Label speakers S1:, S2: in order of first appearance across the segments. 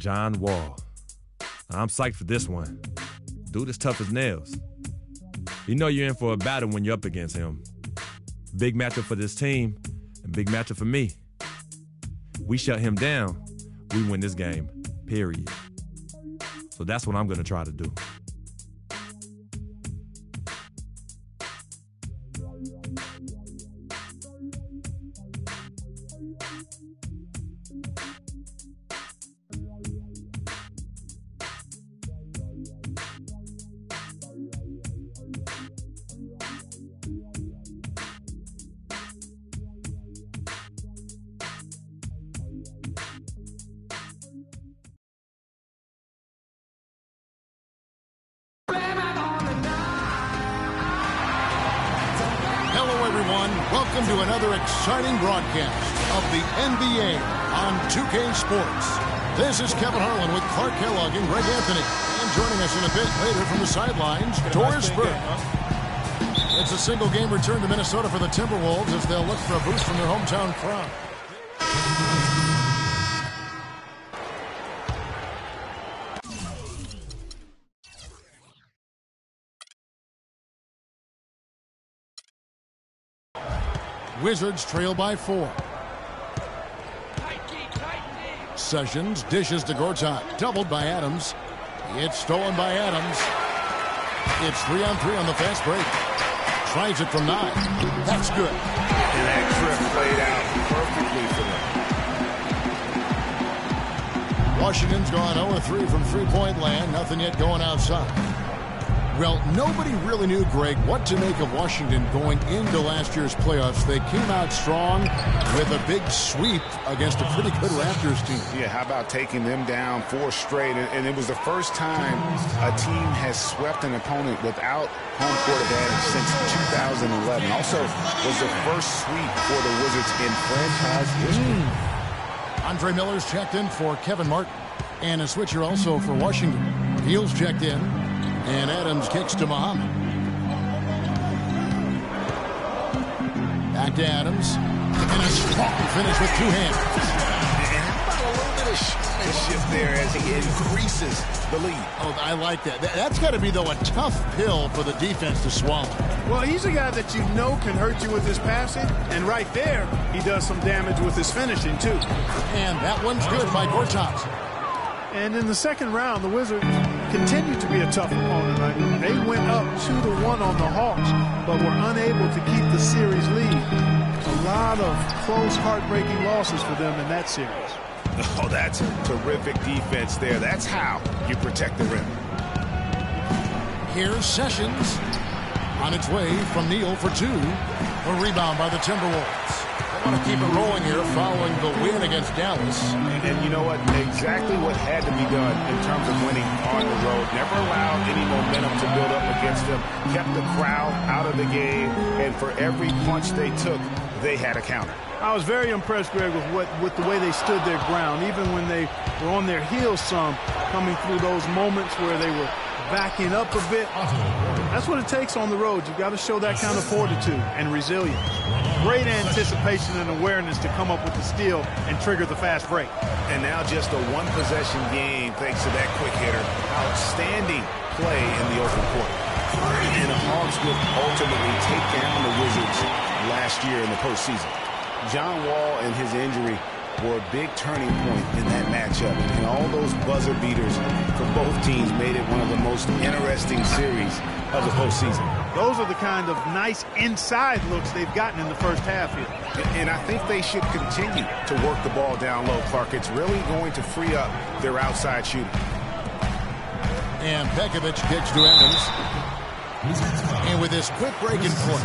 S1: John Wall. I'm psyched for this one. Dude is tough as nails. You know you're in for a battle when you're up against him. Big matchup for this team, and big matchup for me. We shut him down, we win this game, period. So that's what I'm going to try to do.
S2: Welcome to another exciting broadcast of the NBA on 2K Sports. This is Kevin Harlan with Clark Kellogg and Greg Anthony. And joining us in a bit later from the sidelines, Doris Burke. It's a single-game return to Minnesota for the Timberwolves as they'll look for a boost from their hometown crowd. Wizards trail by 4. Sessions dishes to Gortat. Doubled by Adams. It's stolen by Adams. It's 3-on-3 on the fast break. Tries it from 9. That's good.
S3: And that trip played out perfectly for them.
S2: Washington's gone 0-3 from three-point land. Nothing yet going outside. Well, nobody really knew, Greg, what to make of Washington going into last year's playoffs. They came out strong with a big sweep against a pretty good Raptors team.
S3: Yeah, how about taking them down 4 straight? And it was the first time a team has swept an opponent without home court advantage since 2011. Also, was the first sweep for the Wizards in franchise history.
S2: Andre Miller's checked in for Kevin Martin. And a switcher also for Washington. Beal's checked in. And Adams kicks to Muhammad. Back to Adams. And a strong finish with 2 hands.
S3: And how about a little bit of showmanship there as he increases the lead?
S2: Oh, I like that. That's got to be, though, a tough pill for the defense to swallow.
S4: Well, he's a guy that you know can hurt you with his passing. And right there, he does some damage with his finishing, too.
S2: And that one's good by Gortat.
S4: And in the second round, the Wizards continued to be a tough opponent. Right? They went up 2-1 on the Hawks, but were unable to keep the series lead. A lot of close, heartbreaking losses for them in that series.
S3: Oh, that's a terrific defense there. That's how you protect the rim.
S2: Here's Sessions. On its way from Neal for 2. A rebound by the Timberwolves. They want to keep it rolling here following the win against Dallas.
S3: And you know what? Exactly what had to be done in terms of winning on the road. Never allowed any momentum to build up against them. Kept the crowd out of the game. And for every punch they took, they had a counter.
S4: I was very impressed, Greg, with the way they stood their ground, even when they were on their heels some, coming through those moments where they were backing up a bit. That's what it takes on the road. You've got to show that kind of fortitude and resilience. Great anticipation and awareness to come up with the steal and trigger the fast break.
S3: And now just a one-possession game thanks to that quick hitter. Outstanding play in the open court. And the Hawks would ultimately take down the Wizards last year in the postseason. John Wall and his injury were a big turning point in that matchup. And all those buzzer beaters for both teams made it one of the most interesting series of the postseason.
S4: Those are the kind of nice inside looks they've gotten in the first half here.
S3: And I think they should continue to work the ball down low, Clark. It's really going to free up their outside shooting.
S2: And Pekovic kicks to Adams. And with this quick break in point,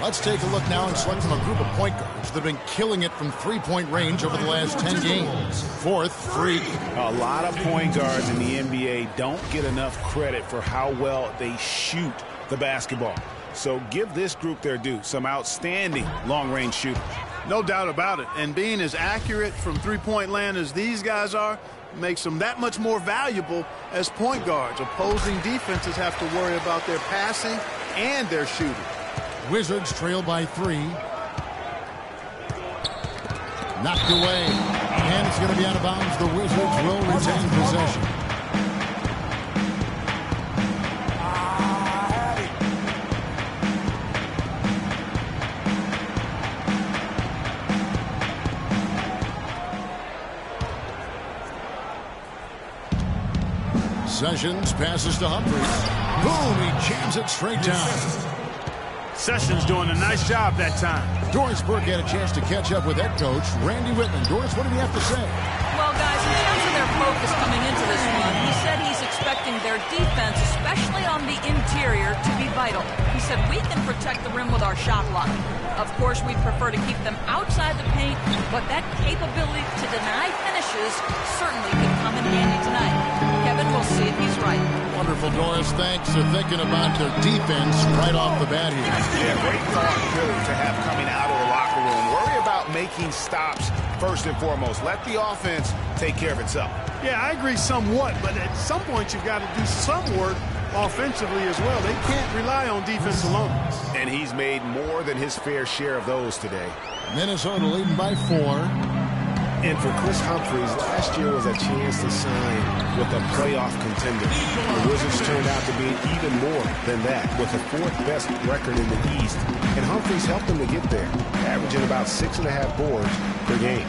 S2: let's take a look now and select from a group of point guards that have been killing it from three-point range over the last 10 games. Fourth, Freq.
S3: A lot of point guards in the NBA don't get enough credit for how well they shoot the basketball. So give this group their due. Some outstanding long-range shooters.
S4: No doubt about it. And being as accurate from three-point land as these guys are makes them that much more valuable as point guards. Opposing defenses have to worry about their passing and their shooting.
S2: Wizards trail by 3. Knocked away. And it's going to be out of bounds. The Wizards will retain possession. Sessions passes to Humphries. Boom, he jams it straight down.
S4: Sessions doing a nice job that time.
S2: Doris Burke had a chance to catch up with head coach Randy Whitman. Doris, what did he have to say?
S5: Well, guys, in terms of their focus coming into this one, he said he's expecting their defense, especially on the interior, to be vital. He said we can protect the rim with our shot block. Of course, we prefer to keep them outside the paint, but that capability to deny finishes certainly could come in handy tonight. Kevin, we'll see if he's right.
S2: Wonderful, Doris. Thanks for thinking about their defense right off the bat here.
S3: Yeah, great thought, really, to have coming out of the locker room. Worry about making stops first and foremost. Let the offense take care of itself.
S4: Yeah, I agree somewhat, but at some point you've got to do some work offensively as well. They can't rely on defense alone.
S3: And he's made more than his fair share of those today.
S2: Minnesota leading by 4.
S3: And for Chris Humphries, last year was a chance to sign with a playoff contender. The Wizards turned out to be even more than that, with the 4th best record in the East. And Humphries helped them to get there, averaging about 6.5 boards per game.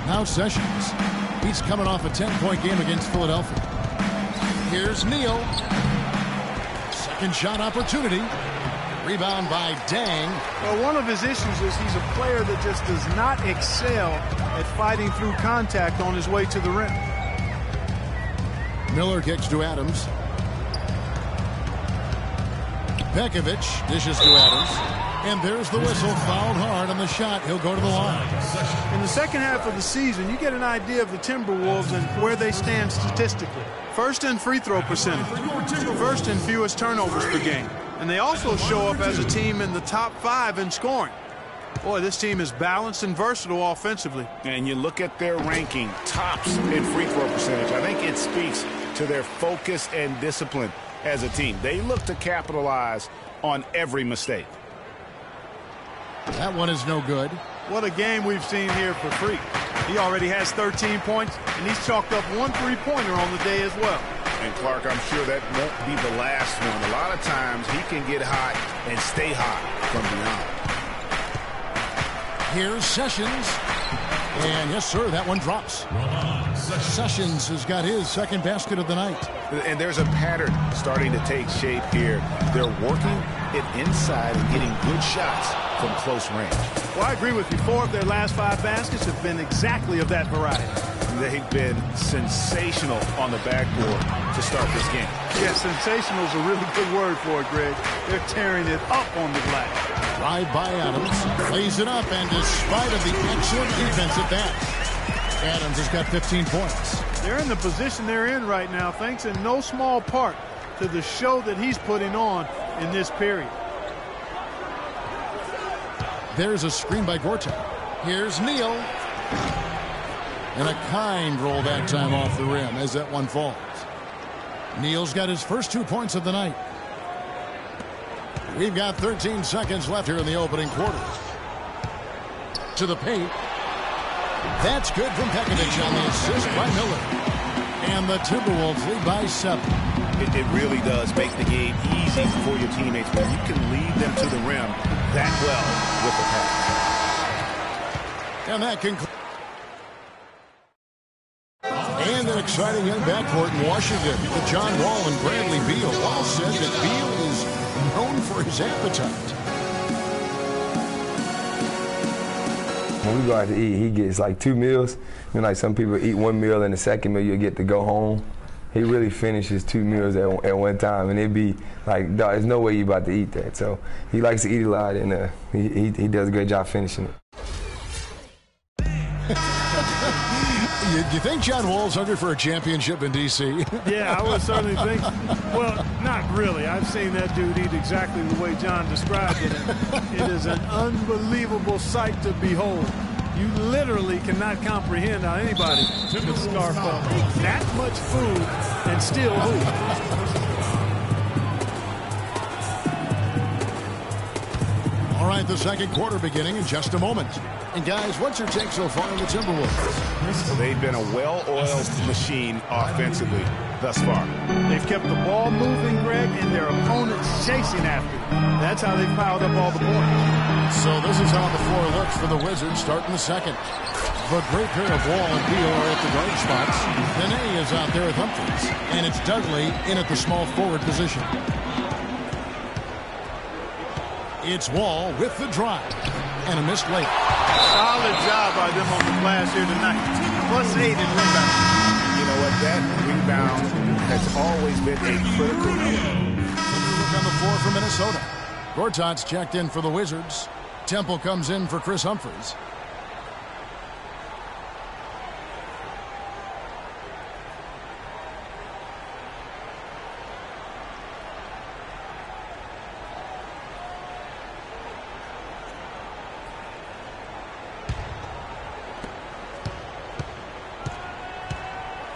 S2: Now Sessions. He's coming off a 10-point game against Philadelphia. Here's Neal. Second shot opportunity. Rebound by Dang.
S4: Well, one of his issues is he's a player that just does not excel at fighting through contact on his way to the rim.
S2: Miller kicks to Adams. Pekovic dishes to Adams. And there's the whistle. Fouled hard on the shot. He'll go to the line.
S4: In the second half of the season, you get an idea of the Timberwolves and where they stand statistically. First in free throw percentage. First in fewest turnovers per game. And they also show up as a team in the top 5 in scoring. Boy, this team is balanced and versatile offensively.
S3: And you look at their ranking, tops in free throw percentage. I think it speaks to their focus and discipline as a team. They look to capitalize on every mistake.
S2: That one is no good.
S4: What a game we've seen here for Freq. He already has 13 points, and he's chalked up 1 3-pointer on the day as well.
S3: And Clark, I'm sure that won't be the last one. A lot of times he can get hot and stay hot from beyond.
S2: Here's Sessions. And yes, sir, that one drops. Sessions has got his second basket of the night.
S3: And there's a pattern starting to take shape here. They're working it inside and getting good shots from close range.
S4: Well, I agree with you. 4 of their last 5 baskets have been exactly of that variety.
S3: They've been sensational on the backboard to start this game.
S4: Yeah, sensational is a really good word for it, Greg. They're tearing it up on the glass.
S2: Drive by Adams, lays it up, and despite of the excellent defense at that, Adams has got 15 points.
S4: They're in the position they're in right now, thanks in no small part to the show that he's putting on in this period.
S2: There's a screen by Gortat. Here's Neal. And a kind roll that time off the rim as that one falls. Neal's got his first 2 points of the night. We've got 13 seconds left here in the opening quarter. To the paint. That's good from Pekovic on the assist by Miller. And the Timberwolves lead by 7.
S3: It really does make the game easy for your teammates when you can lead them to the rim that well with the pass.
S2: And that concludes. And an exciting young backcourt in Washington with John Wall and Bradley Beal. Wall said that Beal is known for his appetite.
S6: When we go out to eat, he gets like 2 meals. You know, like some people eat 1 meal and the second meal you get to go home. He really finishes 2 meals at one time, and it'd be like, there's no way you about to eat that. So he likes to eat a lot, and he does a great job finishing it.
S2: You think John Wall's hungry for a championship in D.C.?
S4: Yeah, I would certainly think. Well, not really. I've seen that dude eat exactly the way John described it. It is an unbelievable sight to behold. You literally cannot comprehend how anybody could scarf up that much food and still hoop.
S2: All right, right, the second quarter beginning in just a moment. And guys, what's your take so far on the Timberwolves?
S3: They've been a well-oiled machine offensively thus far.
S4: They've kept the ball moving, Greg, and their opponents chasing after them. That's how they've piled up all the points.
S2: So this is how the floor looks for the Wizards starting the second. The great pair of Wall and Beal are at the guard spots. Nene is out there with Humphries. And it's Dudley in at the small forward position. It's Wall with the drive. And a missed layup.
S4: Solid job by them on the glass here tonight. +8 in rebound.
S3: You know what? That rebound has always been a critical element.
S2: Look on the floor for Minnesota. Gortat's checked in for the Wizards. Temple comes in for Chris Humphries.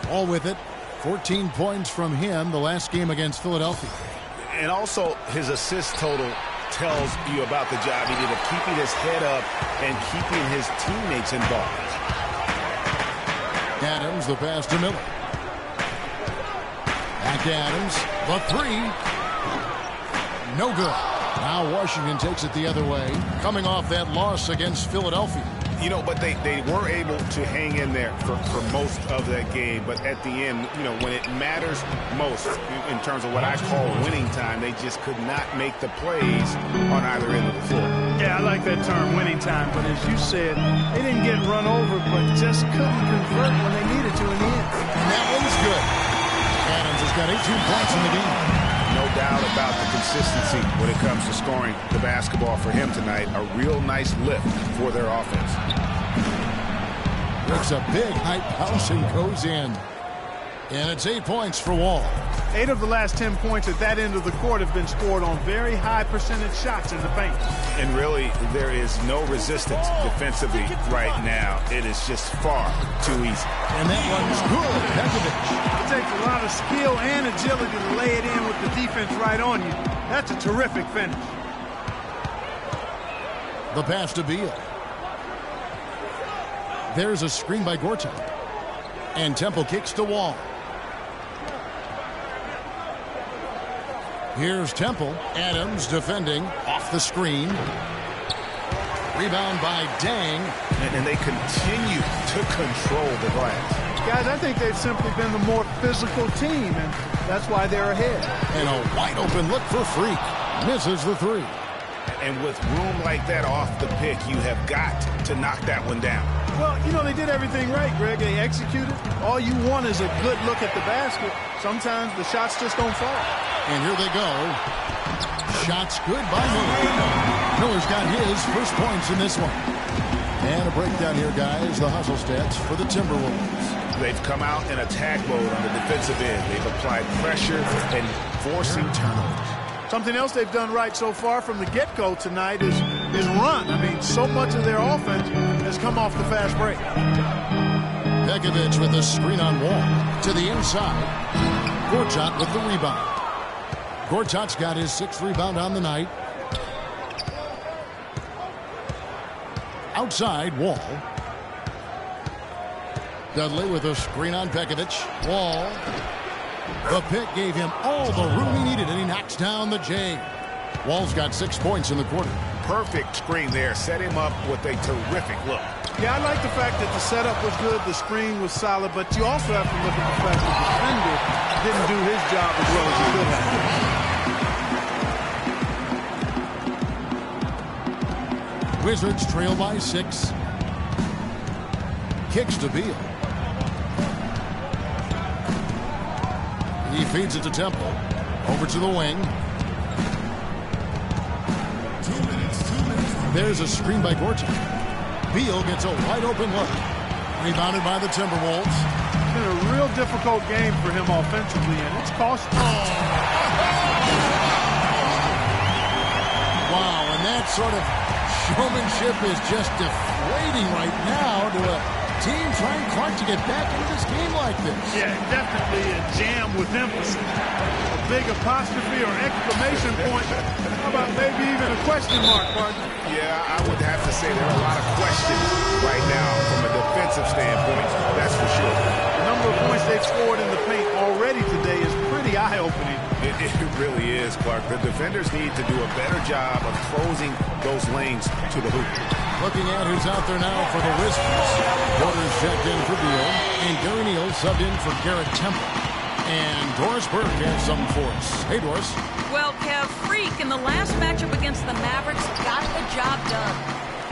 S2: All with it. 14 points from him the last game against Philadelphia.
S3: And also his assist total tells you about the job he did of keeping his head up and keeping his teammates involved.
S2: Adams, the pass to Miller. Back to Adams. The three. No good. Now Washington takes it the other way. Coming off that loss against Philadelphia.
S3: You know, but they were able to hang in there for most of that game. But at the end, you know, when it matters most in terms of what I call winning time, they just could not make the plays on either end of the floor.
S4: Yeah, I like that term, winning time. But as you said, they didn't get run over, but just couldn't convert when they needed to in the end.
S2: And that one's good. Adams has got 18 points in the game.
S3: No doubt about the consistency when it comes to scoring the basketball for him tonight. A real nice lift for their offense.
S2: Makes a big high bounce and goes in. And it's 8 points for Wall.
S4: 8 of the last 10 points at that end of the court have been scored on very high percentage shots in the paint.
S3: And really, there is no resistance defensively right now. It is just far too easy.
S2: And that one's good.
S4: It takes a lot of skill and agility to lay it in with the defense right on you. That's a terrific finish.
S2: The pass to Beal. There's a screen by Gortat. And Temple kicks to Wall. Here's Temple. Adams defending off the screen. Rebound by Dang.
S3: And they continue to control the glass.
S4: Guys, I think they've simply been the more physical team, and that's why they're ahead.
S2: And a wide open look for Freq. Misses the three.
S3: And with room like that off the pick, you have got to knock that one down.
S4: Well, you know, they did everything right, Greg. They executed. All you want is a good look at the basket. Sometimes the shots just don't fall.
S2: And here they go. Shots good by Miller. Miller's got his first points in this one. And a breakdown here, guys. The hustle stats for the Timberwolves.
S3: They've come out in attack mode on the defensive end. They've applied pressure and forcing turnovers.
S4: Something else they've done right so far from the get-go tonight is run. I mean, so much of their offense has come off the fast break.
S2: Pekovic with a screen on Wall. To the inside. Gortat with the rebound. Gortat's got his 6th rebound on the night. Outside, Wall. Dudley with a screen on Pekovic. Wall. The pick gave him all the room he needed, and he knocks down the J. Wall's got 6 points in the quarter.
S3: Perfect screen there. Set him up with a terrific look.
S4: Yeah, I like the fact that the setup was good, the screen was solid, but you also have to look at the fact that the defender didn't do his job as well as he could have.
S2: Wizards trail by 6. Kicks to Beal. He feeds it to Temple. Over to the wing. 2 minutes. There's a screen by Gortat. Beal gets a wide open look. Rebounded by the Timberwolves.
S4: It's been a real difficult game for him offensively, and it's cost.
S2: Wow, and that sort of showmanship is just deflating right now to a team trying hard to get back into this game like this.
S4: Yeah, definitely a jam with emphasis. big apostrophe or exclamation point. How about maybe even a question mark, partner?
S3: Yeah, I would have to say there are a lot of questions right now from a defensive standpoint, that's for sure.
S4: The number of points they've scored in the paint already today is pretty eye-opening.
S3: It really is, Clark. The defenders need to do a better job of closing those lanes to the hoop.
S2: Looking at who's out there now for the Wizards. Porter's checked in for Beal, and Gary Neal subbed in for Garrett Temple. And Doris Burke has something for us. Hey, Doris.
S5: Well, Kev, Freq in the last matchup against the Mavericks got the job done.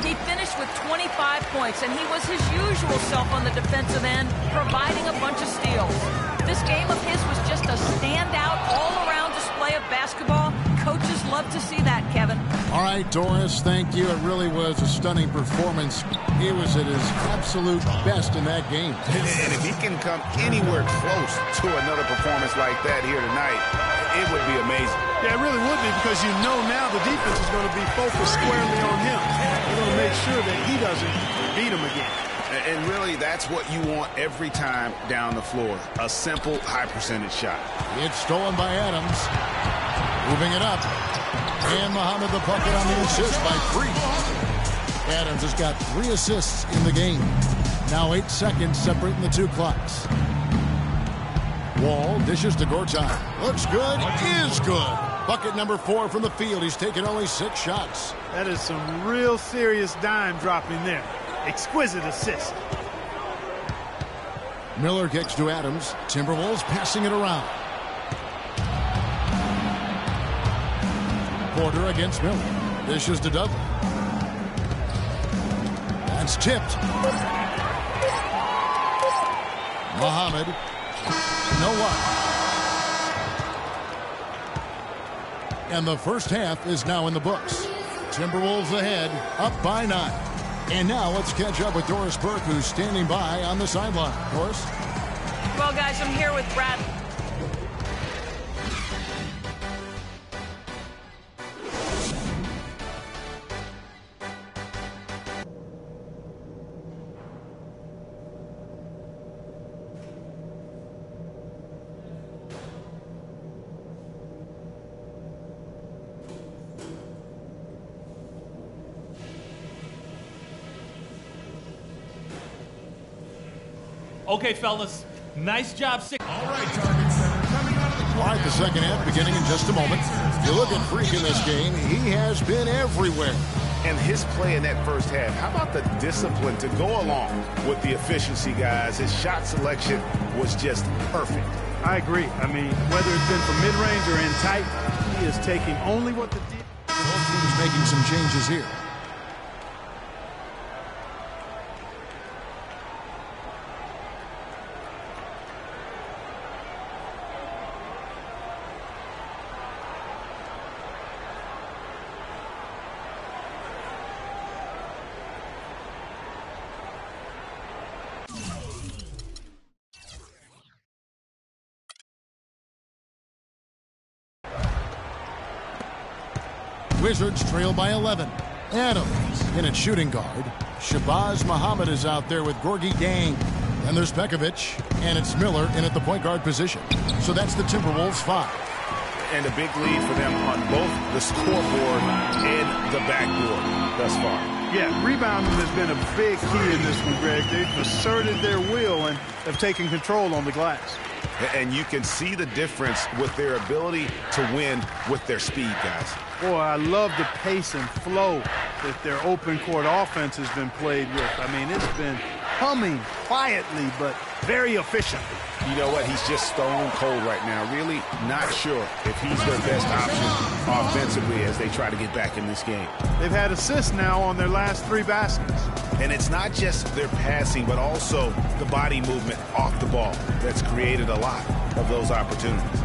S5: He finished with 25 points, and he was his usual self on the defensive end, providing a bunch of steals. This game of his was just a standout, all-around display of basketball. Coaches love to see that, Kevin.
S2: All right, Doris, thank you. It really was a stunning performance. He was at his absolute best in that game.
S3: And if he can come anywhere close to another performance like that here tonight, it would be amazing.
S4: Yeah, it really would be, because you know now the defense is going to be focused squarely on him. They're going to make sure that he doesn't beat him again.
S3: And really, that's what you want every time down the floor. A simple, high-percentage shot.
S2: It's stolen by Adams. Moving it up. And Muhammad the bucket on the assist by Freq. Adams has got 3 assists in the game. Now 8 seconds separating the 2 clocks. Wall dishes to Gortat. Looks good. Is good. Bucket number 4 from the field. He's taken only 6 shots.
S4: That is some real serious dime dropping there. Exquisite assist.
S2: Miller kicks to Adams. Timberwolves passing it around. Porter against Miller. Dishes to Dudley. That's tipped. Muhammad. No one. And the first half is now in the books. Timberwolves ahead, up by 9. And now let's catch up with Doris Burke, who's standing by on the sideline. Doris?
S5: Well, guys, I'm here with Brad.
S7: Okay, fellas. Nice job.
S2: All right, target center coming out of the corner. All right, the second half beginning in just a moment. You look at Freq in this game, he has been everywhere.
S3: And his play in that first half, how about the discipline to go along with the efficiency, guys? His shot selection was just perfect.
S4: I agree. I mean, whether it's been from mid-range or in tight, he is taking only what the defense.
S2: Both teams making some changes here. Wizards trail by 11. Adams in at shooting guard. Shabazz Muhammad is out there with Gorgui Dieng. And there's Pekovic. And it's Miller in at the point guard position. So that's the Timberwolves 5.
S3: And a big lead for them on both the scoreboard and the backboard thus far.
S4: Yeah, rebounding has been a big key in this one, Greg. They've asserted their will and have taken control on the glass.
S3: And you can see the difference with their ability to win with their speed, guys.
S4: Boy, I love the pace and flow that their open court offense has been played with. I mean, it's been humming quietly, but very efficiently.
S3: You know what? He's just stone cold right now. Really not sure if he's their best option offensively as they try to get back in this game.
S4: They've had assists now on their last 3 baskets.
S3: And it's not just their passing, but also the body movement off the ball that's created a lot of those opportunities.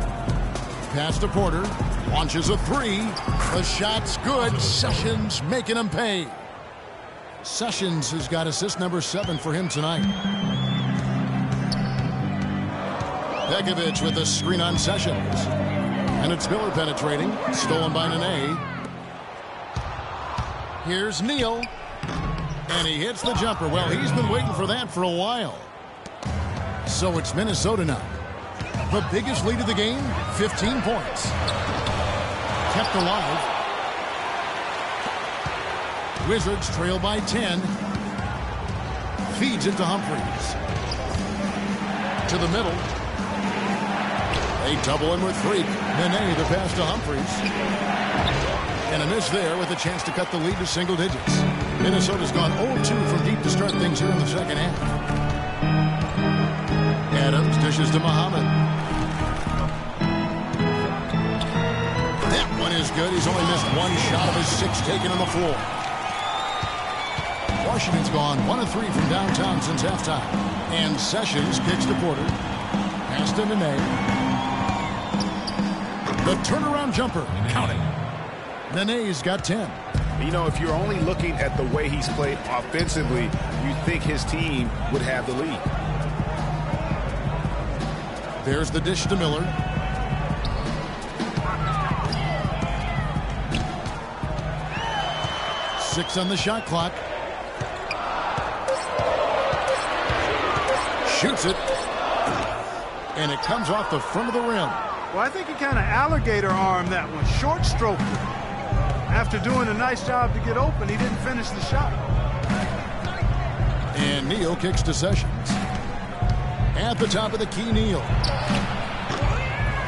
S2: Pass to Porter. Launches a 3. The shot's good. Sessions making him pay. Sessions has got assist number 7 for him tonight. Pekovic with a screen on Sessions. And it's Miller penetrating. Stolen by Nene. Here's Neal. And he hits the jumper. Well, he's been waiting for that for a while. So it's Minnesota now. The biggest lead of the game, 15 points. Kept alive. Wizards trail by 10. Feeds it to Humphries. To the middle. They double him with Freq. Nene, the pass to Humphries. And a miss there with a chance to cut the lead to single digits. Minnesota's gone 0-2 from deep to start things here in the second half. Adams dishes to Muhammad. That one is good. He's only missed one shot of his 6 taken on the floor. Washington's gone 1 of 3 from downtown since halftime. And Sessions kicks to Porter. Pass to Nene. The turnaround jumper. Count it. Nene's got 10.
S3: You know, if you're only looking at the way he's played offensively, you think his team would have the lead.
S2: There's the dish to Miller. Six on the shot clock. Shoots it. And it comes off the front of the rim.
S4: Well, I think he kind of alligator armed that one. Short stroke. After doing a nice job to get open, he didn't finish the shot.
S2: And Neal kicks to Sessions. At the top of the key, Neal.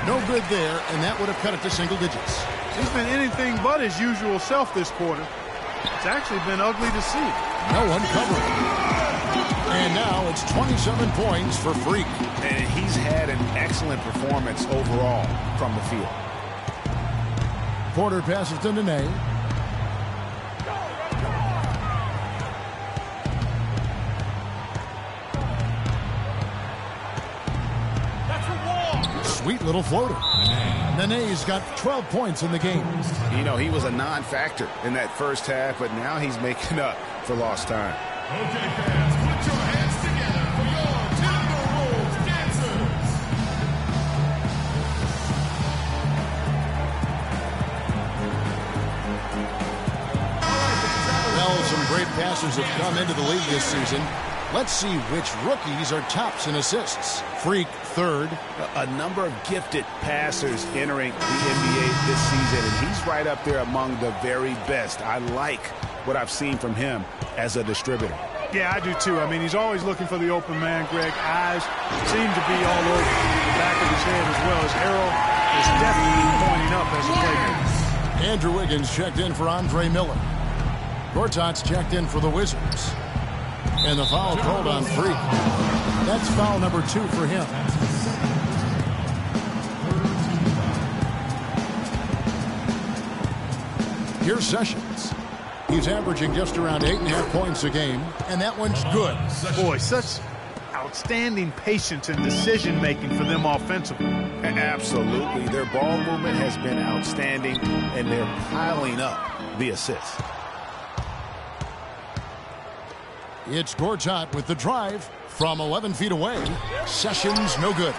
S2: No good there, and that would have cut it to single digits.
S4: He's been anything but his usual self this quarter. It's actually been ugly to see.
S2: No one covering. And now it's 27 points for Freq.
S3: And he's had an excellent performance overall from the field.
S2: Porter passes to Nene. Sweet little floater. Nene's got 12 points in the game.
S3: You know, he was a non-factor in that first half, but now he's making up for lost time.
S8: Okay, fans, put your hands together for your Timberwolves dancers.
S2: Well, some great passers have come into the league this season. Let's see which rookies are tops in assists. Freq, third.
S3: A number of gifted passers entering the NBA this season, and he's right up there among the very best. I like what I've seen from him as a distributor.
S4: Yeah, I do too. I mean, he's always looking for the open man, Greg. Eyes seem to be all over the back of his head as well. His arrow is definitely pointing up as a playmaker.
S2: Andrew Wiggins checked in for Andre Miller. Gortat's checked in for the Wizards. And the foul called on Freq. That's foul number 2 for him. Here's Sessions. He's averaging just around 8.5 points a game, and that one's good.
S4: Boy, such outstanding patience and decision-making for them offensively.
S3: Absolutely. Their ball movement has been outstanding, and they're piling up the assists.
S2: It's Gortat with the drive from 11 feet away. Sessions, no good.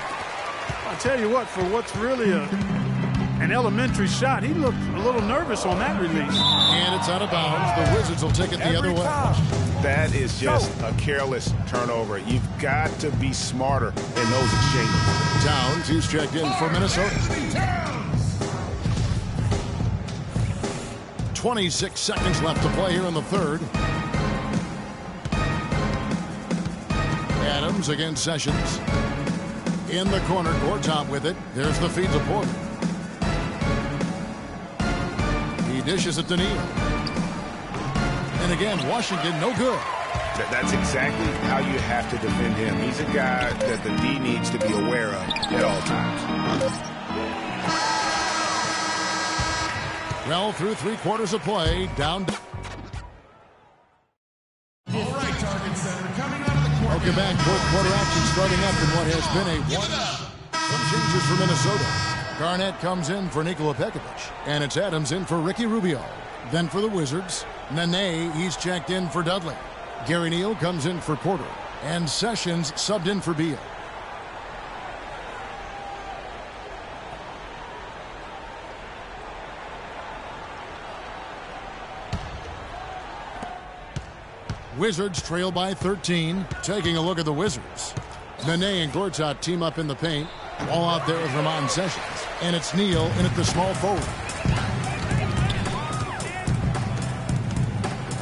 S4: I'll tell you what, for what's really an elementary shot, he looked a little nervous on that release.
S2: And it's out of bounds. The Wizards will take it the other way.
S3: That is just a careless turnover. You've got to be smarter in those exchanges.
S2: Towns, he's checked in for Minnesota. 26 seconds left to play here in the third. Adams against Sessions. In the corner, Gortat with it. There's the feed to Porter. He dishes it to Neal. And again, Washington, no good.
S3: That's exactly how you have to defend him. He's a guy that the D needs to be aware of at all times.
S2: Well, through 3 quarters of play, down. Welcome back. Fourth quarter action starting up in what has been a 1. Some changes for Minnesota. Garnett comes in for Nikola Pekovic. And it's Adams in for Ricky Rubio. Then for the Wizards, Nene, he's checked in for Dudley. Gary Neal comes in for Porter. And Sessions subbed in for Beal. Wizards trail by 13. Taking a look at the Wizards. Nene and Gortat team up in the paint. Ball out there with Ramon Sessions. And it's Neal in at the small forward.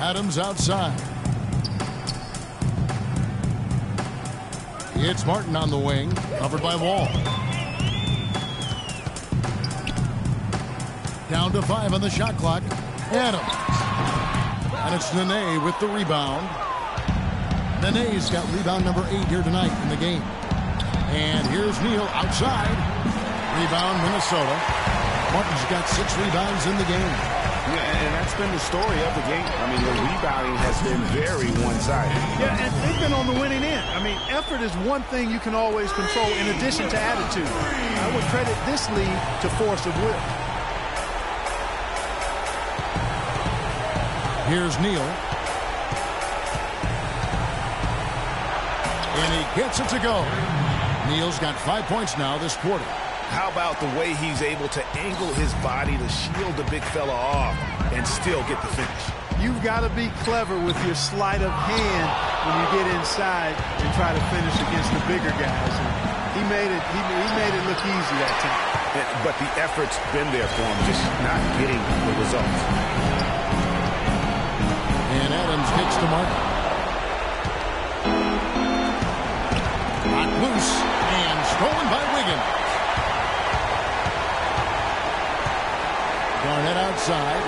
S2: Adams outside. It's Martin on the wing, covered by Wall. Down to 5 on the shot clock. Adams. And it's Nene with the rebound. Nene's got rebound number 8 here tonight in the game. And here's Neal outside. Rebound, Minnesota. Martin's got 6 rebounds in the game.
S3: Yeah, and that's been the story of the game. I mean, the rebounding has been very one-sided.
S4: Yeah, and they've been on the winning end. I mean, effort is one thing you can always control in addition to attitude. I would credit this lead to force of will.
S2: Here's Neal. And he gets it to go. Neal's got 5 points now this quarter.
S3: How about the way he's able to angle his body to shield the big fella off and still get the finish?
S4: You've got to be clever with your sleight of hand when you get inside and try to finish against the bigger guys. And he made it look easy that time.
S3: But the effort's been there for him, just not getting the results.
S2: And Adams gets to Martin. Knocked loose and stolen by Wiggins. Garnett outside.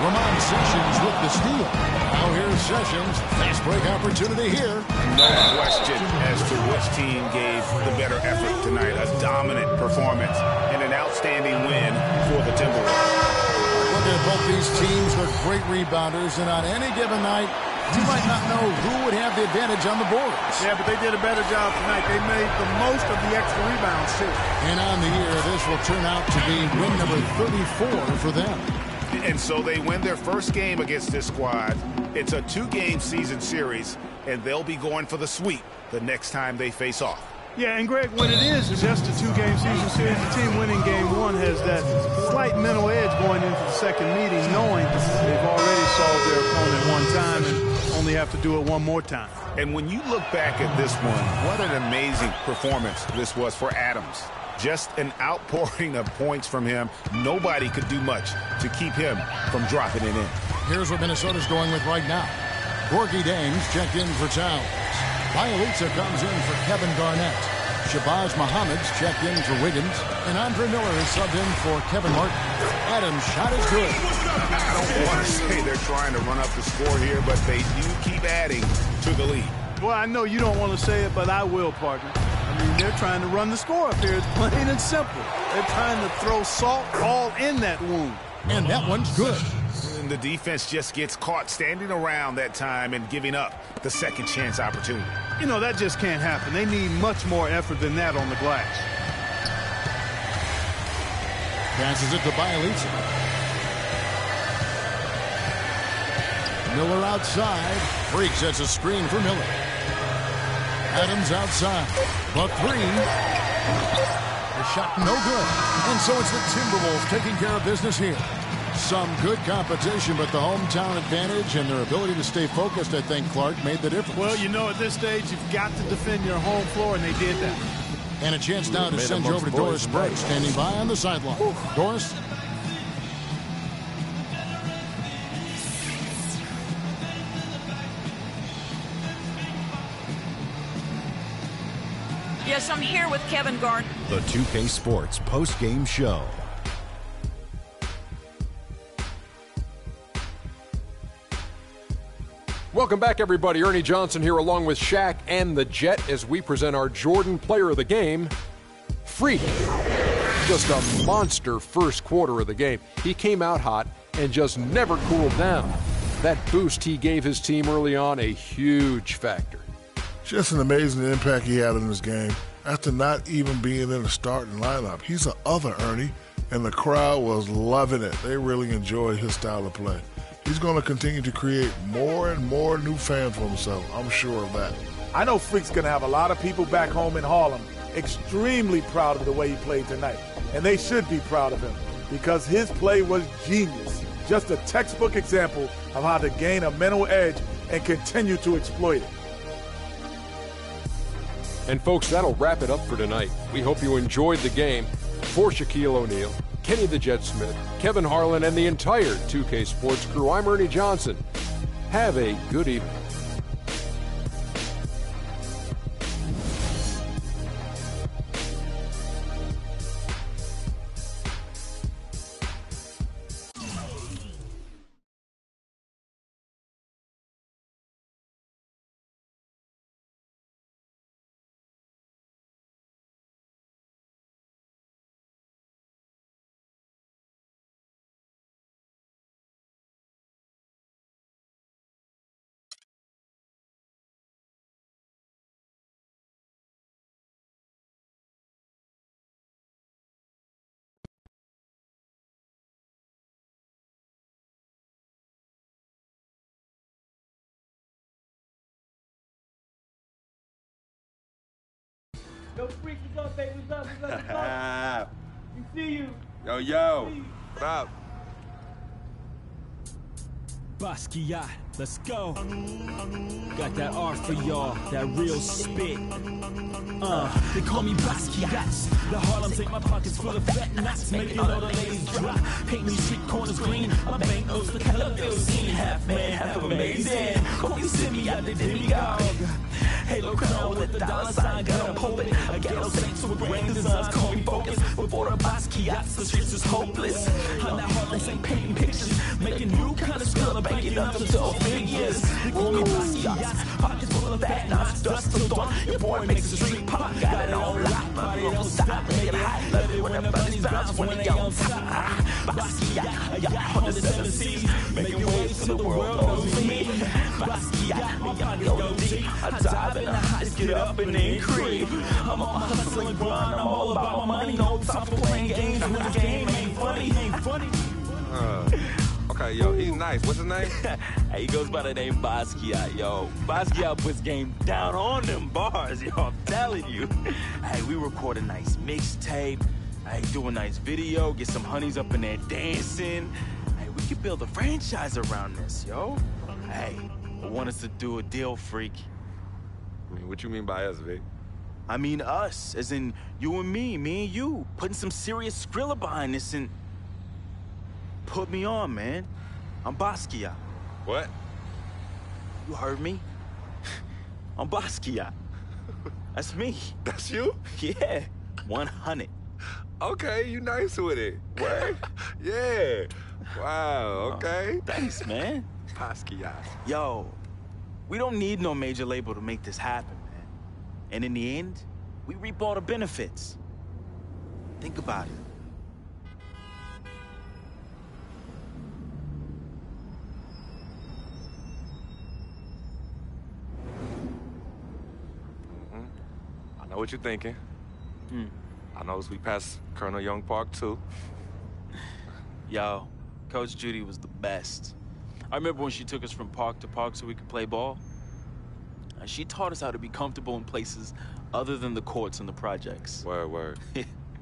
S2: Ramon Sessions with the steal. Now here's Sessions. Fast break opportunity here.
S3: No question as to which team gave the better effort tonight. A dominant performance and an outstanding win for the Timberwolves.
S2: Looking at both these teams, they're great rebounders, and on any given night, you might not know who would have the advantage on the boards.
S4: Yeah, but they did a better job tonight. They made the most of the extra rebounds, too.
S2: And on the year, this will turn out to be win number 34 for them.
S3: And so they win their first game against this squad. It's a 2-game season series, and they'll be going for the sweep the next time they face off.
S4: Yeah, and Greg, when it is just a 2-game season series, the team winning game 1 has that slight mental edge going into the second meeting, knowing they've already solved their opponent one time and only have to do it one more time.
S3: And when you look back at this one, what an amazing performance this was for Adams. Just an outpouring of points from him. Nobody could do much to keep him from dropping it in.
S2: Here's what Minnesota's going with right now. Gorgie Dames checked in for Towns. Bielitsa comes in for Kevin Garnett. Shabazz Muhammad's checked in for Wiggins. And Andre Miller is subbed in for Kevin Martin. Adams' shot is good.
S3: I don't want to say they're trying to run up the score here, but they do keep adding to the lead.
S4: Well, I know you don't want to say it, but I will, partner. I mean, they're trying to run the score up here. It's plain and simple. They're trying to throw salt all in that wound.
S2: And that one's good.
S3: And the defense just gets caught standing around that time and giving up the second chance opportunity.
S4: You know, that just can't happen. They need much more effort than that on the glass.
S2: Passes it to Bielitsa. Miller outside. Freq sets a screen for Miller. Adams outside. But 3. The shot no good. And so it's the Timberwolves taking care of business here. Some good competition, but the hometown advantage and their ability to stay focused, I think, Clark, made the difference.
S4: Well, you know, at this stage, you've got to defend your home floor, and they did that.
S2: And a chance now to send you over to Doris Burke, standing by on the sideline. Doris?
S5: Yes, I'm here with Kevin Garnett.
S9: The 2K Sports post-game show.
S10: Welcome back, everybody. Ernie Johnson here along with Shaq and the Jet as we present our Jordan Player of the Game, Freq. Just a monster first quarter of the game. He came out hot and just never cooled down. That boost he gave his team early on, a huge factor.
S8: Just an amazing impact he had in this game. After not even being in the starting lineup, he's the other Ernie, and the crowd was loving it. They really enjoyed his style of play. He's going to continue to create more and more new fans for himself. I'm sure of that.
S11: I know Freq's going to have a lot of people back home in Harlem extremely proud of the way he played tonight. And they should be proud of him because his play was genius. Just a textbook example of how to gain a mental edge and continue to exploit it.
S10: And folks, that'll wrap it up for tonight. We hope you enjoyed the game. For Shaquille O'Neal, Kenny the Jet Smith, Kevin Harlan, and the entire 2K Sports crew, I'm Ernie Johnson. Have a good evening.
S12: Yo, Freq, what's up, baby? What's up? We see you.
S13: Yo. What up?
S12: Bo Key-Yacht, let's go. Got that art for y'all, that real spit. They call me Bo Key-Yacht. The Harlem take my pockets full of fat knots, making all the ladies drop. Paint these street corners green, my banknotes the color they'll see. Half man, half amazing. Call me Simmy out the demigod. Halo crown with the dollar sign, got a pulpit. A ghetto saints with grand designs, call me focus. Before the Bo Key-Yacht, the streets is hopeless. I'm that Harlem Saint painting pictures, making new kind of skill, banking up to 12 figures. They call me Bo Key-Yacht, pockets full of fat knots, dust to thought. Your boy makes the street pop, got it on lock. Body don't stop, make it hot. Love it when the bunnies bounce when they on top. Bo Key-Yacht, a yacht on the 7 seas, making waves till the world knows me. Bo Key-Yacht, my pockets go deep. I dive in the heights, get up and then creep. I'm on my hustling grind, I'm all about my money. No time for playing games when the game ain't funny.
S13: Okay, yo, he's nice. What's his name?
S12: Hey, he goes by the name Bo Key-Yacht, yo. Bo Key-Yacht puts game down on them bars, yo, I'm telling you. Hey, we record a nice mixtape. Hey, do a nice video, get some honeys up in there dancing. Hey, we could build a franchise around this, yo. Hey, I want us to do a deal, Freq.
S13: I mean, what you mean by us, Vic?
S12: I mean us, as in you and me and you, putting some serious Skrilla behind this and... Put me on, man. I'm Bo Key-Yacht.
S13: What?
S12: You heard me? I'm Bo Key-Yacht. That's me.
S13: That's you?
S12: Yeah, 100.
S13: Okay, you nice with it. What? Yeah. Wow, okay.
S12: Thanks, man.
S13: Bo Key-Yacht.
S12: Yo, we don't need no major label to make this happen, man. And in the end, we reap all the benefits. Think about it.
S13: I know what you're thinking. I noticed we passed Colonel Young Park, too.
S12: Yo, Coach Judy was the best. I remember when she took us from park to park so we could play ball. She taught us how to be comfortable in places other than the courts and the projects.
S13: Word.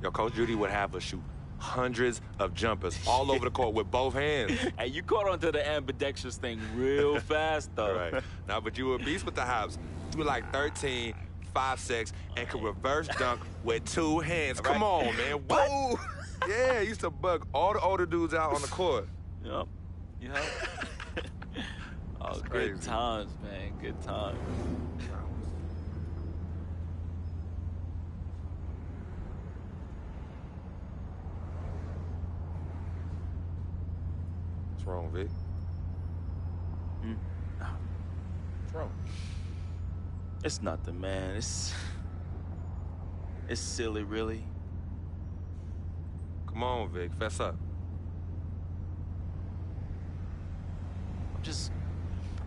S13: Yo, Coach Judy would have us shoot hundreds of jumpers all over the court with both hands.
S12: Hey, you caught onto the ambidextrous thing real fast, though.
S13: Right. Nah, but you were a beast with the hops. You were like 13, 5'6", and could reverse dunk with 2 hands. Right. Come on, man. Whoa! Yeah, used to bug all the older dudes out on the court.
S12: Yep. Oh, good times, man. Good times.
S13: What's wrong, Vic? What's wrong?
S12: It's nothing, man. It's silly, really.
S13: Come on, Vic. Fess up.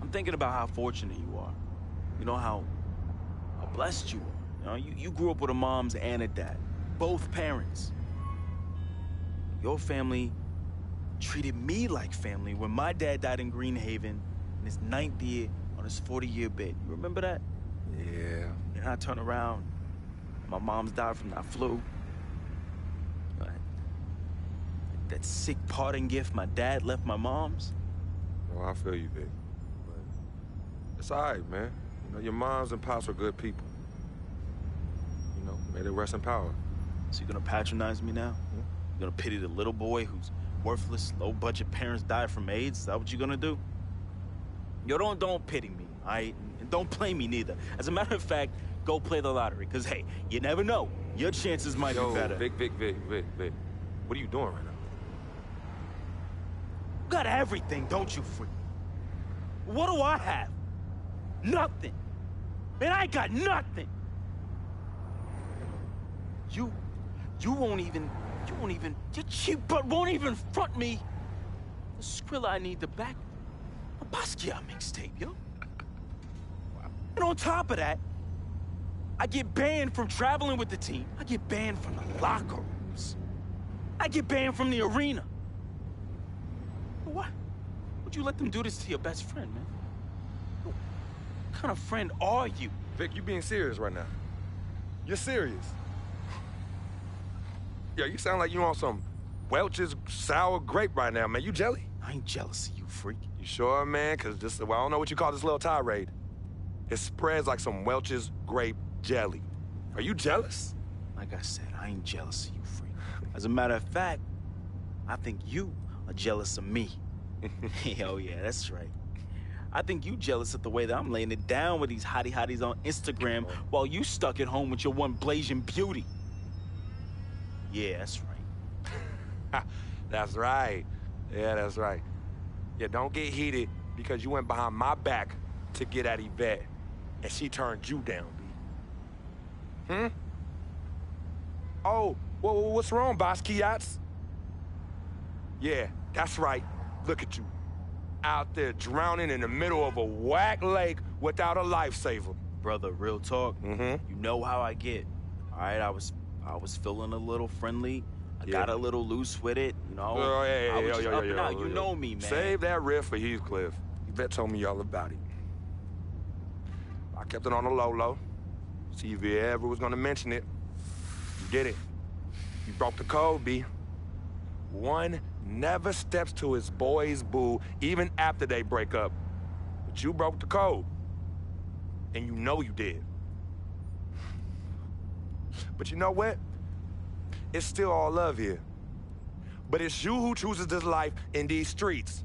S12: I'm thinking about how fortunate you are. You know, how blessed you are. You know, you grew up with a mom and a dad. Both parents. Your family treated me like family when my dad died in Greenhaven in his 9th year on his 40-year bid. You remember that?
S13: Yeah.
S12: And I turned around, my mom's died from that flu. That sick parting gift my dad left my mom's.
S13: Oh, I feel you, Vic. But it's all right, man. You know, your moms and pops were good people. May they rest in power.
S14: So you gonna patronize me now? You gonna pity the little boy whose worthless, low-budget parents died from AIDS? Is that what you gonna do? Yo, don't pity me, all right? And don't play me neither. As a matter of fact, go play the lottery, because, hey, you never know. Your chances might be better.
S13: Vic. What are you doing right now?
S14: You got everything, don't you, Freq? What do I have? Nothing. Man, I ain't got nothing. You won't even, your cheap butt won't even front me the Skrilla I need to back a Basquiat mixtape, yo. And on top of that, I get banned from traveling with the team. I get banned from the locker rooms. I get banned from the arena. What? Would you let them do this to your best friend, man? What kind of friend are you?
S13: Vic, you being serious right now. You're serious. Yeah, you sound like you on some Welch's sour grape right now, man. You jelly?
S14: I ain't jealous of you, Freq.
S13: You sure, man? Because this, well, I don't know what you call this little tirade. It spreads like some Welch's grape jelly. Are you jealous?
S14: Like I said, I ain't jealous of you, Freq. As a matter of fact, I think you are jealous of me. Oh, yeah, that's right. I think you jealous of the way that I'm laying it down with these hotties on Instagram while you stuck at home with your one blazing beauty. Yeah, that's right.
S13: That's right. Yeah, that's right. Yeah, don't get heated because you went behind my back to get at Yvette, and she turned you down, B. Oh, what's wrong, Bo Key-Yachts? Yeah, that's right. Look at you. Out there drowning in the middle of a whack lake without a lifesaver.
S14: Brother, real talk. You know how I get. All right, I was feeling a little friendly. I got a little loose with it, you know. I was just up and out. You know me, man.
S13: Save that riff for Heathcliff. Yvette told me all about it. I kept it on the low. See if you ever was gonna mention it. You did it. You broke the code, B. One never steps to his boy's boo, even after they break up. But you broke the code. And you know you did. But you know what? It's still all love here. But it's you who chooses this life in these streets.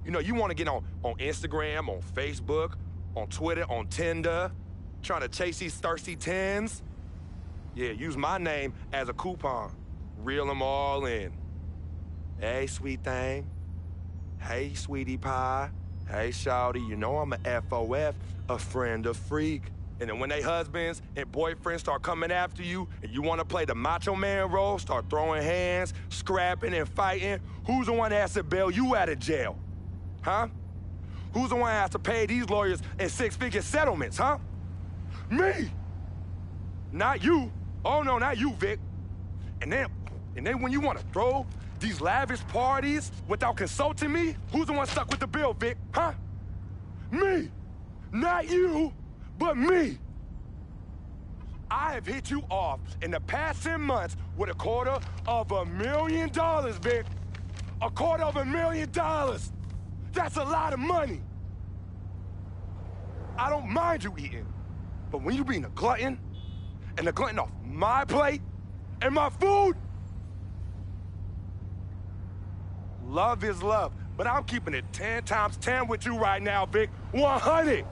S13: You know, you want to get on Instagram, on Facebook, on Twitter, on Tinder, trying to chase these thirsty tens. Yeah, use my name as a coupon. Reel them all in. Hey, sweet thing. Hey, sweetie pie. Hey, shawty, you know I'm a FOF, a friend of Freq. And then when they husbands and boyfriends start coming after you and you want to play the macho man role, start throwing hands, scrapping and fighting, who's the one that has to bail you out of jail? Huh? Who's the one that has to pay these lawyers in six-figure settlements, huh? Me! Not you. Oh, no, not you, Vic. And then when you want to throw these lavish parties without consulting me, who's the one stuck with the bill, Vic, huh? Me! Not you! But me, I have hit you off in the past 10 months with $250,000, Vic. $250,000. That's a lot of money. I don't mind you eating, but when you being a glutton, and the glutton off my plate and my food, love is love, but I'm keeping it 10 times 10 with you right now, Vic. 100.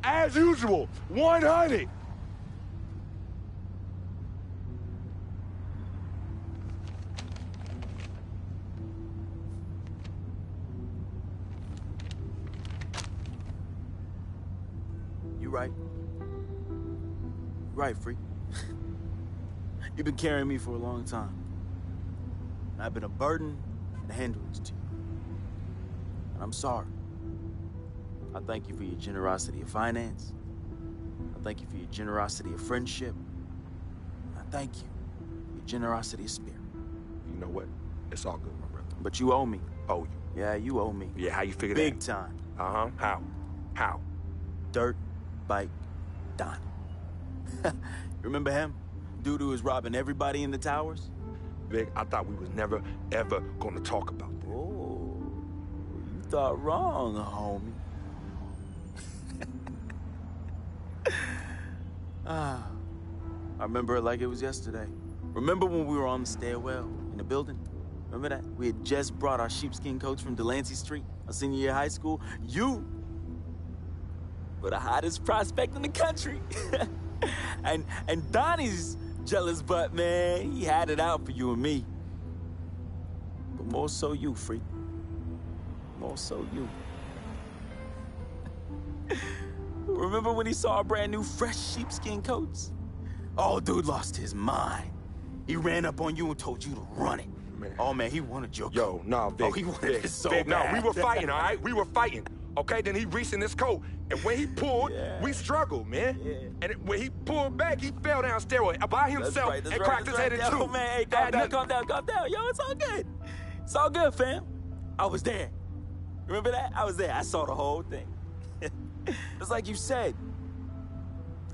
S13: As usual, 100.
S14: You right. Right, Freq. You've been carrying me for a long time. And I've been a burden and a hindrance to you. And I'm sorry. I thank you for your generosity of finance. I thank you for your generosity of friendship. I thank you for your generosity of spirit.
S13: You know what? It's all good, my brother.
S14: But you owe me.
S13: Owe you?
S14: Yeah, you owe me.
S13: Yeah, how you figure
S14: Big
S13: that?
S14: time.
S13: Uh-huh. How?
S14: Dirt Bike Don. You remember him? Dude who was robbing everybody in the towers?
S13: Vic, I thought we was never, ever gonna talk about that.
S14: Oh, you thought wrong, homie. I remember it like it was yesterday. Remember when we were on the stairwell in the building? Remember that? We had just brought our sheepskin coats from Delancey Street, our senior year of high school. You were the hottest prospect in the country. and Donnie's jealous butt, man, he had it out for you and me. But more so you, Freq. More so you. Remember when he saw our brand new fresh sheepskin coats? Oh, dude lost his mind. He ran up on you and told you to run it.
S13: Man.
S14: Oh, man, he wanted your
S13: Yo,
S14: coat.
S13: nah, Vic.
S14: Oh, he wanted it so
S13: Vic,
S14: bad.
S13: no, we were fighting, all right? We were fighting. Okay, then he reached in his coat, and when he pulled, we struggled, man.
S14: Yeah.
S13: And when he pulled back, he fell down stairway by himself and cracked his head in two.
S14: Yo, man, hey, calm down. Yo, it's all good. It's all good, fam. I was there. Remember that? I was there. I saw the whole thing. It's like you said.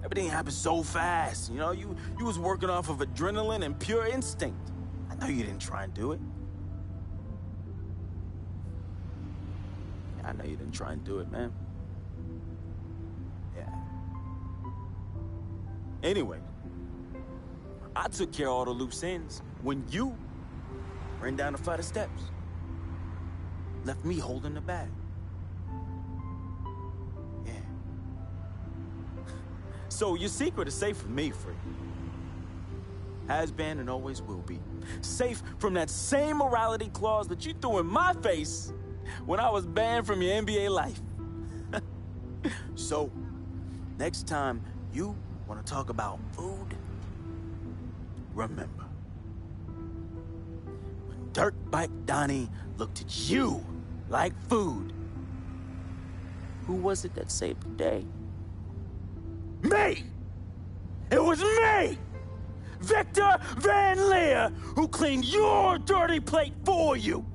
S14: Everything happened so fast, you know? You was working off of adrenaline and pure instinct. I know you didn't try and do it. I know you didn't try and do it, man. Yeah. Anyway, I took care of all the loose ends when you ran down the flight of steps. Left me holding the bag. Yeah. So your secret is safe from me, Freq. Has been and always will be. Safe from that same morality clause that you threw in my face when I was banned from your NBA life. So, next time you want to talk about food, remember, when Dirtbike Donnie looked at you like food, who was it that saved the day? Me! It was me! Victor Van Lier, who cleaned your dirty plate for you!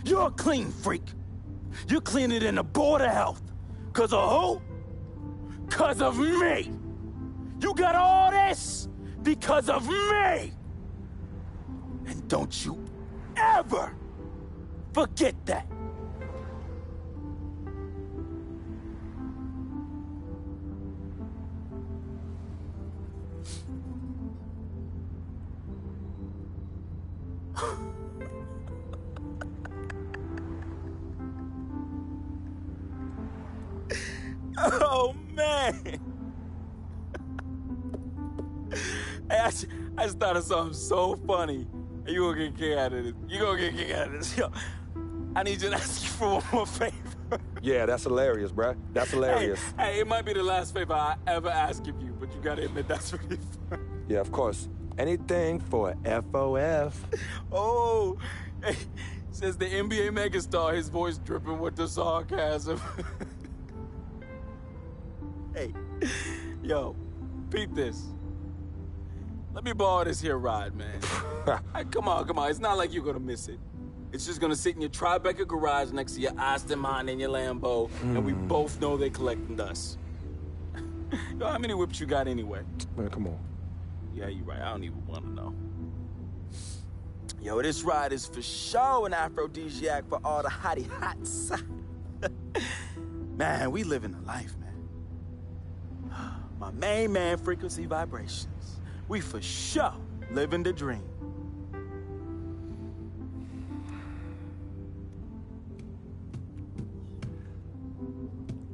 S14: You're clean, Freq. You clean it in the Board of Health. 'Cause of who? 'Cause of me. You got all this because of me. And don't you ever forget that. Oh, man. Hey, I just thought of something so funny. You gonna get a kick out of this. You gonna get a kick out of this. Yo, I need you to ask you for one more favor.
S13: Yeah, that's hilarious, bruh. That's hilarious.
S14: Hey, it might be the last favor I ever ask of you, but you gotta admit that's really fun.
S13: Yeah, of course. Anything for FOF.
S14: Oh, hey, says the NBA megastar, his voice dripping with the sarcasm. Hey, yo, beat this. Let me borrow this here ride, man. Hey, come on. It's not like you're gonna miss it. It's just gonna sit in your Tribeca garage next to your Aston Martin and your Lambo, and we both know they're collecting dust. Yo, how many whips you got anyway?
S13: Man, come on.
S14: Yeah, you're right. I don't even want to know. Yo, this ride is for sure an aphrodisiac for all the hottie hots. Man, we living the life, man. My main man, Frequency Vibrations. We for sure living the dream.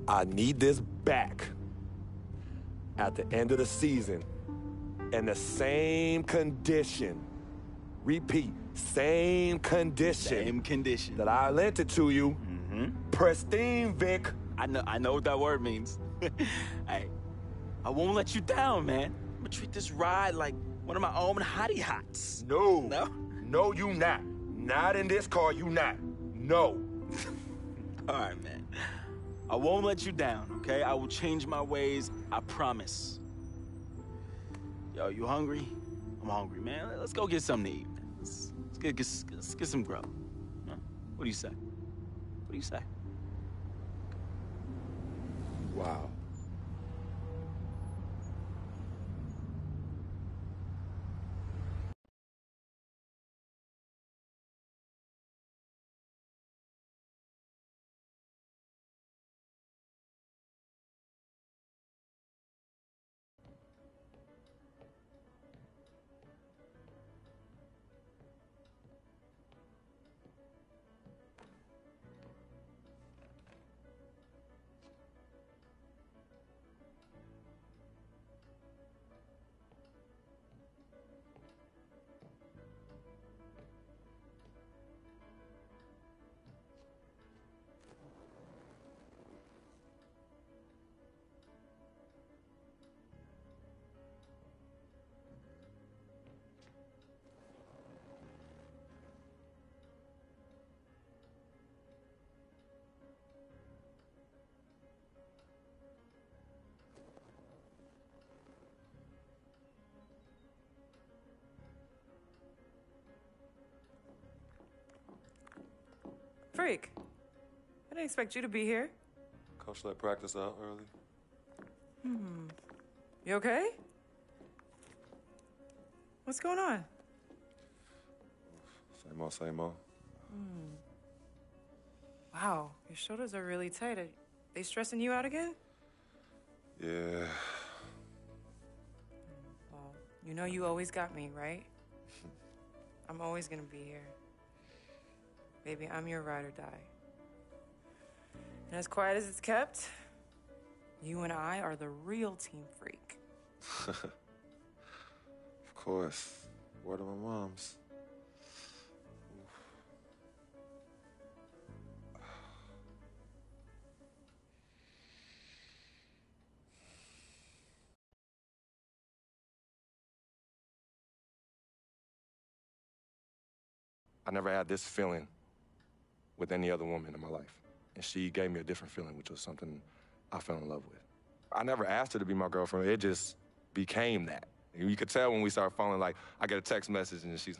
S13: I need this back at the end of the season in the same condition. Repeat, same condition.
S14: Same condition.
S13: That I lent it to you. Pristine, Vic.
S14: I know what that word means. Hey, I won't let you down, man. I'm gonna treat this ride like one of my own hottie hots.
S13: No.
S14: No?
S13: No, you not. Not in this car, you not. No.
S14: All right, man. I won't let you down, okay? I will change my ways, I promise. Yo, you hungry? I'm hungry, man. Let's go get something to eat. Let's get some grub. Huh? What do you say? What do you say?
S13: Wow.
S15: Freq. I didn't expect you to be here.
S16: Coach let practice out early.
S15: You okay? What's going on?
S16: Same old, same old.
S15: Wow, your shoulders are really tight. Are they stressing you out again?
S16: Yeah.
S15: Well, you know you always got me, right? I'm always gonna be here. Baby, I'm your ride or die. And as quiet as it's kept, you and I are the real Team Freq.
S16: Of course. Word of my mom's. I never had this feeling with any other woman in my life. And she gave me a different feeling, which was something I fell in love with. I never asked her to be my girlfriend. It just became that. You could tell when we started falling, like, I get a text message and she's,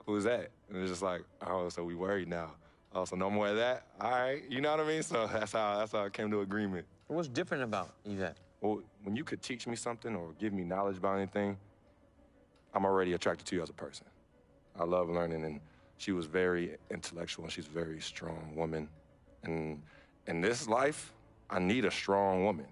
S16: who's that? And it's just like, oh, so we worried now. Oh, so no more of that? All right, you know what I mean? So that's how I came to agreement.
S17: What's different about Yvette?
S16: Well, when you could teach me something or give me knowledge about anything, I'm already attracted to you as a person. I love learning, and she was very intellectual, and she's a very strong woman. And in this life, I need a strong woman.